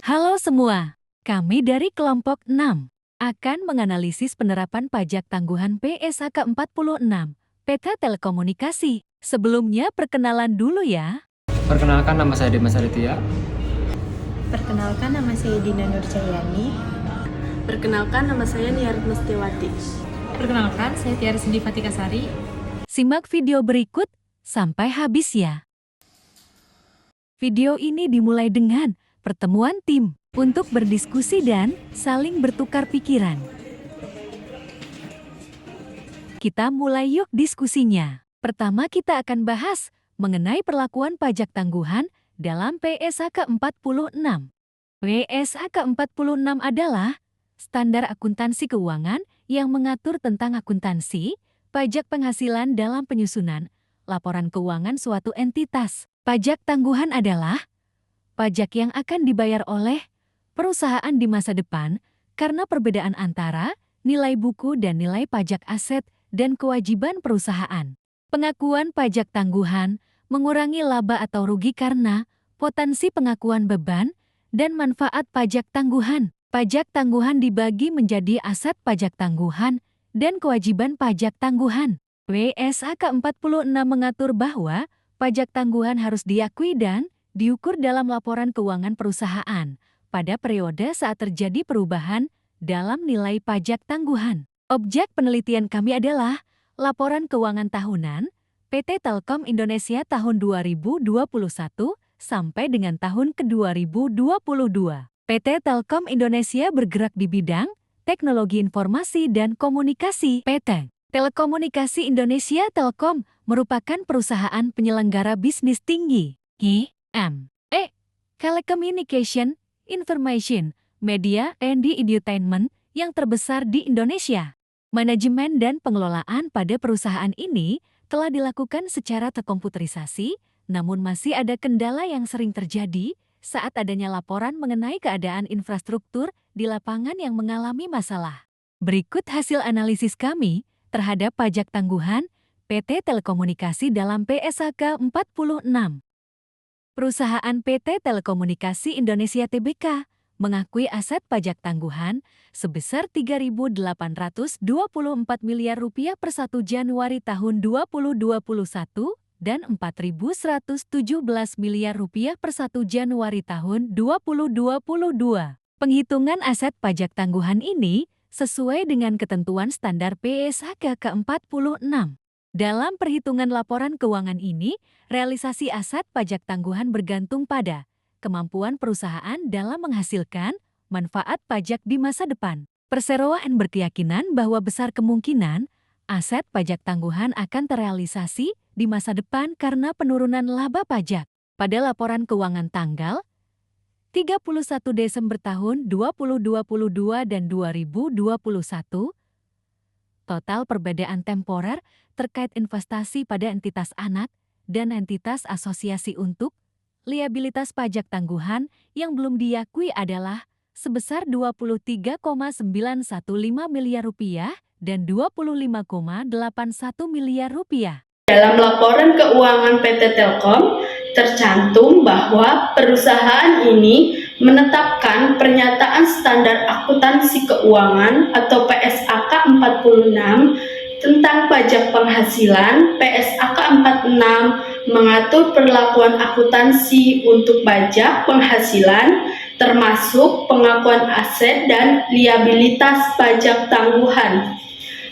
Halo semua, kami dari kelompok 6 akan menganalisis penerapan pajak tangguhan PSAK 46 PT Telekomunikasi. Sebelumnya perkenalan dulu ya. Perkenalkan, nama saya Dimas Aditya. Perkenalkan, nama saya Dina Nurjayani. Perkenalkan, nama saya Niar Mestiwati. Perkenalkan, saya Tiara Cindy Fatikasari. Simak video berikut sampai habis ya. Video ini dimulai dengan pertemuan tim untuk berdiskusi dan saling bertukar pikiran. Kita mulai yuk diskusinya. Pertama kita akan bahas mengenai perlakuan pajak tangguhan dalam PSAK 46. PSAK 46 adalah standar akuntansi keuangan yang mengatur tentang akuntansi, pajak penghasilan dalam penyusunan, laporan keuangan suatu entitas. Pajak tangguhan adalah pajak yang akan dibayar oleh perusahaan di masa depan karena perbedaan antara nilai buku dan nilai pajak aset dan kewajiban perusahaan. Pengakuan pajak tangguhan mengurangi laba atau rugi karena potensi pengakuan beban dan manfaat pajak tangguhan. Pajak tangguhan dibagi menjadi aset pajak tangguhan dan kewajiban pajak tangguhan. PSAK 46 mengatur bahwa pajak tangguhan harus diakui dan diukur dalam laporan keuangan perusahaan pada periode saat terjadi perubahan dalam nilai pajak tangguhan. Objek penelitian kami adalah laporan keuangan tahunan PT Telkom Indonesia tahun 2021 sampai dengan tahun ke-2022. PT Telkom Indonesia bergerak di bidang teknologi informasi dan komunikasi. PT Telekomunikasi Indonesia Telkom merupakan perusahaan penyelenggara bisnis tinggi. Telecommunication, Information, Media and Entertainment yang terbesar di Indonesia. Manajemen dan pengelolaan pada perusahaan ini telah dilakukan secara terkomputerisasi, namun masih ada kendala yang sering terjadi saat adanya laporan mengenai keadaan infrastruktur di lapangan yang mengalami masalah. Berikut hasil analisis kami terhadap pajak tangguhan PT Telekomunikasi dalam PSAK 46. Perusahaan PT Telekomunikasi Indonesia Tbk mengakui aset pajak tangguhan sebesar Rp3.824 miliar per 1 Januari tahun 2021 dan Rp4.117 miliar per 1 Januari tahun 2022. Penghitungan aset pajak tangguhan ini sesuai dengan ketentuan standar PSAK ke-46. Dalam perhitungan laporan keuangan ini, realisasi aset pajak tangguhan bergantung pada kemampuan perusahaan dalam menghasilkan manfaat pajak di masa depan. Perseroan berkeyakinan bahwa besar kemungkinan aset pajak tangguhan akan terrealisasi di masa depan karena penurunan laba pajak. Pada laporan keuangan tanggal 31 Desember tahun 2022 dan 2021, total perbedaan temporer terkait investasi pada entitas anak dan entitas asosiasi untuk liabilitas pajak tangguhan yang belum diakui adalah sebesar Rp23,915 miliar dan Rp25,81 miliar. Dalam laporan keuangan PT Telkom, tercantum bahwa perusahaan ini menetapkan pernyataan standar akuntansi keuangan atau PSAK 46 tentang pajak penghasilan. PSAK 46 mengatur perlakuan akuntansi untuk pajak penghasilan termasuk pengakuan aset dan liabilitas pajak tangguhan.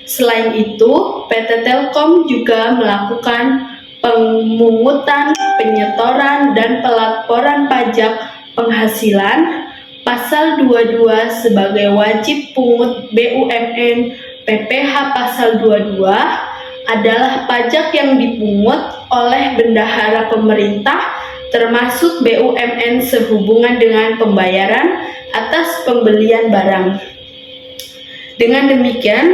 Selain itu, PT Telkom juga melakukan pemungutan, penyetoran, dan pelaporan pajak penghasilan Pasal 22 sebagai wajib pungut BUMN. PPh Pasal 22 adalah pajak yang dipungut oleh bendahara pemerintah termasuk BUMN sehubungan dengan pembayaran atas pembelian barang. Dengan demikian,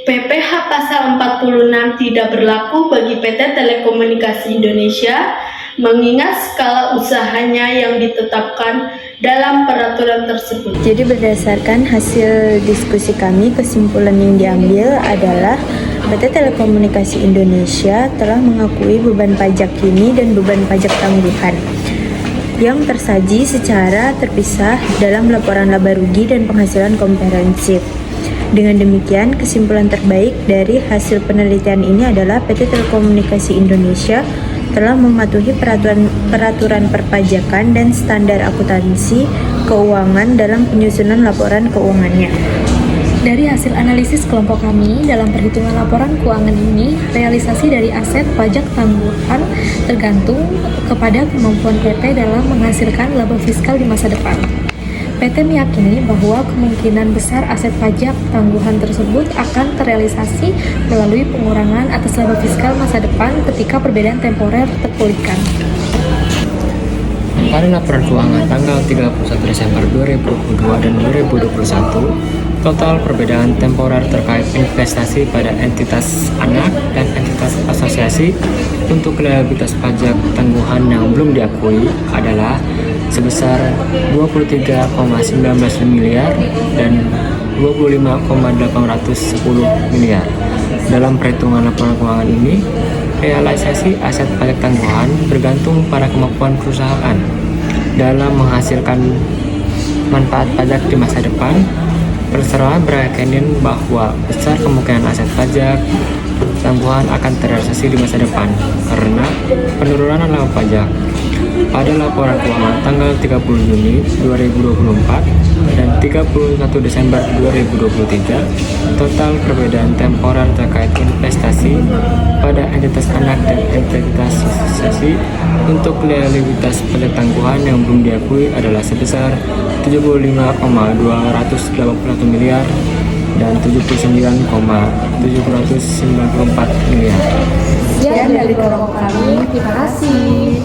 PPh Pasal 46 tidak berlaku bagi PT Telekomunikasi Indonesia mengingat skala usahanya yang ditetapkan dalam peraturan tersebut. Jadi berdasarkan hasil diskusi kami, kesimpulan yang diambil adalah PT Telekomunikasi Indonesia telah mengakui beban pajak kini dan beban pajak tangguhan. yang tersaji secara terpisah dalam laporan laba rugi dan penghasilan komprehensif. Dengan demikian, kesimpulan terbaik dari hasil penelitian ini adalah PT Telekomunikasi Indonesia telah mematuhi peraturan perpajakan dan standar akuntansi keuangan dalam penyusunan laporan keuangannya. Dari hasil analisis kelompok kami, dalam perhitungan laporan keuangan ini, realisasi dari aset pajak tangguhan tergantung kepada kemampuan PT dalam menghasilkan laba fiskal di masa depan. PT meyakini bahwa kemungkinan besar aset pajak tangguhan tersebut akan terrealisasi melalui pengurangan atas laba fiskal masa depan ketika perbedaan temporer terpulihkan. Pada laporan keuangan tanggal 31 Desember 2022 dan 2021, total perbedaan temporer terkait investasi pada entitas anak dan entitas asosiasi untuk liabilitas pajak tangguhan yang belum diakui adalah sebesar 23,19 miliar dan 25,810 miliar. Dalam perhitungan laporan keuangan ini, realisasi aset pajak tangguhan bergantung pada kemampuan perusahaan dalam menghasilkan manfaat pajak di masa depan. Perseroan berkeyakinan bahwa besar kemungkinan aset pajak tangguhan akan terrealisasi di masa depan karena penurunan laba pajak. Pada laporan keuangan tanggal 30 Juni 2024 dan 31 Desember 2023, total perbedaan temporer terkait investasi pada entitas anak dan entitas asosiasi untuk liabilitas pajak tangguhan yang belum diakui adalah sebesar 75,281 miliar dan 79,794 miliar. Sekian dari kelompok kami, terima kasih.